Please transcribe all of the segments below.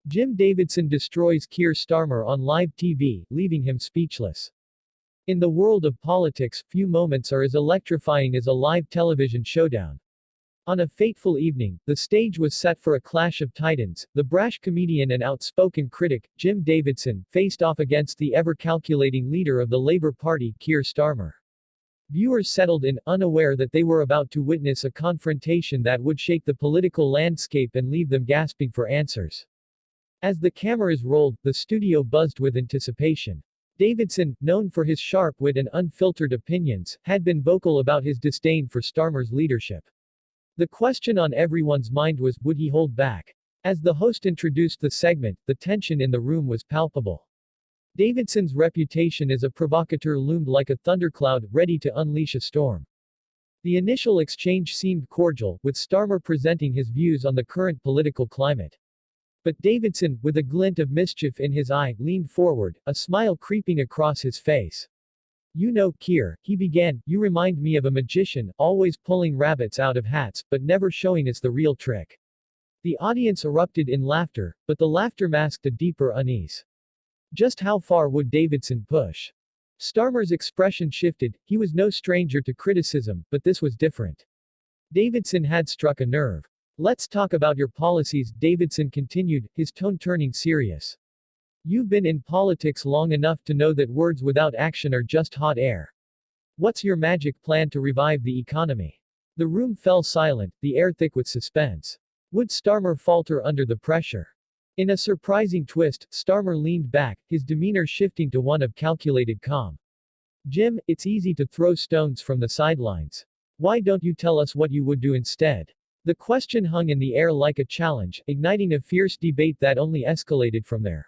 Jim Davidson destroys Keir Starmer on live TV, leaving him speechless. In the world of politics, few moments are as electrifying as a live television showdown. On a fateful evening, the stage was set for a clash of titans. The brash comedian and outspoken critic, Jim Davidson, faced off against the ever-calculating leader of the Labour Party, Keir Starmer. Viewers settled in, unaware that they were about to witness a confrontation that would shake the political landscape and leave them gasping for answers. As the cameras rolled, the studio buzzed with anticipation. Davidson, known for his sharp wit and unfiltered opinions, had been vocal about his disdain for Starmer's leadership. The question on everyone's mind was, would he hold back? As the host introduced the segment, the tension in the room was palpable. Davidson's reputation as a provocateur loomed like a thundercloud, ready to unleash a storm. The initial exchange seemed cordial, with Starmer presenting his views on the current political climate. But Davidson, with a glint of mischief in his eye, leaned forward, a smile creeping across his face. "You know, Keir," he began, "you remind me of a magician, always pulling rabbits out of hats, but never showing us the real trick." The audience erupted in laughter, but the laughter masked a deeper unease. Just how far would Davidson push? Starmer's expression shifted. He was no stranger to criticism, but this was different. Davidson had struck a nerve. "Let's talk about your policies," Davidson continued, his tone turning serious. "You've been in politics long enough to know that words without action are just hot air. What's your magic plan to revive the economy?" The room fell silent, the air thick with suspense. Would Starmer falter under the pressure? In a surprising twist, Starmer leaned back, his demeanor shifting to one of calculated calm. "Jim, it's easy to throw stones from the sidelines. Why don't you tell us what you would do instead?" The question hung in the air like a challenge, igniting a fierce debate that only escalated from there.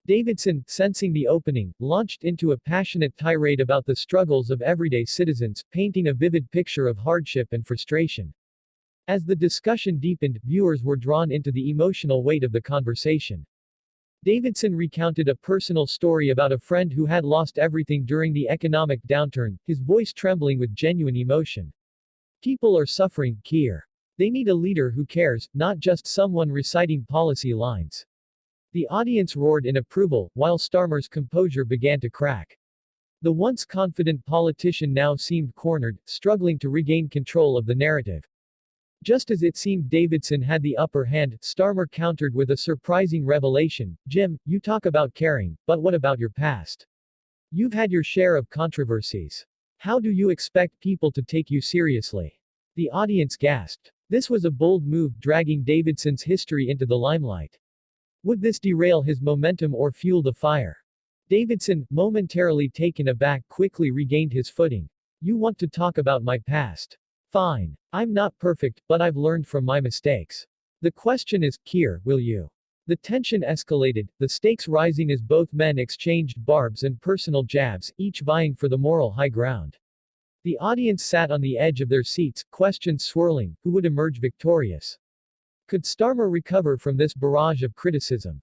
Davidson, sensing the opening, launched into a passionate tirade about the struggles of everyday citizens, painting a vivid picture of hardship and frustration. As the discussion deepened, viewers were drawn into the emotional weight of the conversation. Davidson recounted a personal story about a friend who had lost everything during the economic downturn, his voice trembling with genuine emotion. "People are suffering, Keir. They need a leader who cares, not just someone reciting policy lines." The audience roared in approval, while Starmer's composure began to crack. The once confident politician now seemed cornered, struggling to regain control of the narrative. Just as it seemed Davidson had the upper hand, Starmer countered with a surprising revelation. "Jim, you talk about caring, but what about your past? You've had your share of controversies. How do you expect people to take you seriously?" The audience gasped. This was a bold move, dragging Davidson's history into the limelight. Would this derail his momentum or fuel the fire? Davidson, momentarily taken aback, quickly regained his footing. "You want to talk about my past? Fine. I'm not perfect, but I've learned from my mistakes. The question is, Keir, will you?" The tension escalated, the stakes rising as both men exchanged barbs and personal jabs, each vying for the moral high ground. The audience sat on the edge of their seats, questions swirling. Who would emerge victorious? Could Starmer recover from this barrage of criticism?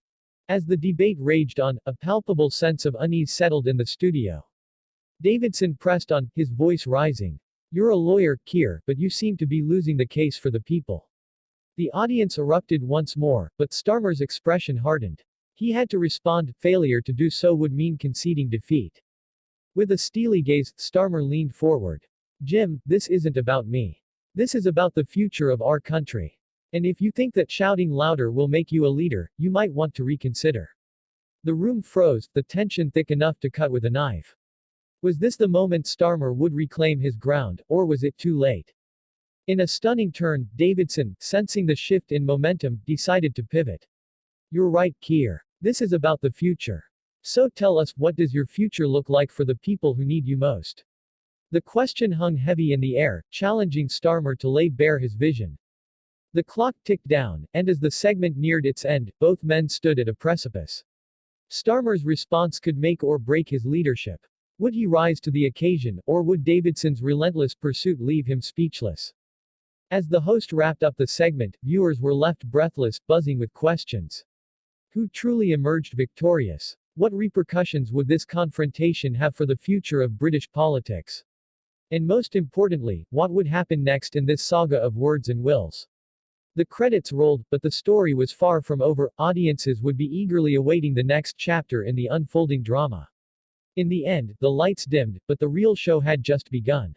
As the debate raged on, a palpable sense of unease settled in the studio. Davidson pressed on, his voice rising. "You're a lawyer, Keir, but you seem to be losing the case for the people." The audience erupted once more, but Starmer's expression hardened. He had to respond. Failure to do so would mean conceding defeat. With a steely gaze, Starmer leaned forward. "Jim, this isn't about me. This is about the future of our country. And if you think that shouting louder will make you a leader, you might want to reconsider." The room froze, the tension thick enough to cut with a knife. Was this the moment Starmer would reclaim his ground, or was it too late? In a stunning turn, Davidson, sensing the shift in momentum, decided to pivot. "You're right, Keir. This is about the future. So tell us, what does your future look like for the people who need you most?" The question hung heavy in the air, challenging Starmer to lay bare his vision. The clock ticked down, and as the segment neared its end, both men stood at a precipice. Starmer's response could make or break his leadership. Would he rise to the occasion, or would Davidson's relentless pursuit leave him speechless? As the host wrapped up the segment, viewers were left breathless, buzzing with questions. Who truly emerged victorious? What repercussions would this confrontation have for the future of British politics? And most importantly, what would happen next in this saga of words and wills? The credits rolled, but the story was far from over. Audiences would be eagerly awaiting the next chapter in the unfolding drama. In the end, the lights dimmed, but the real show had just begun.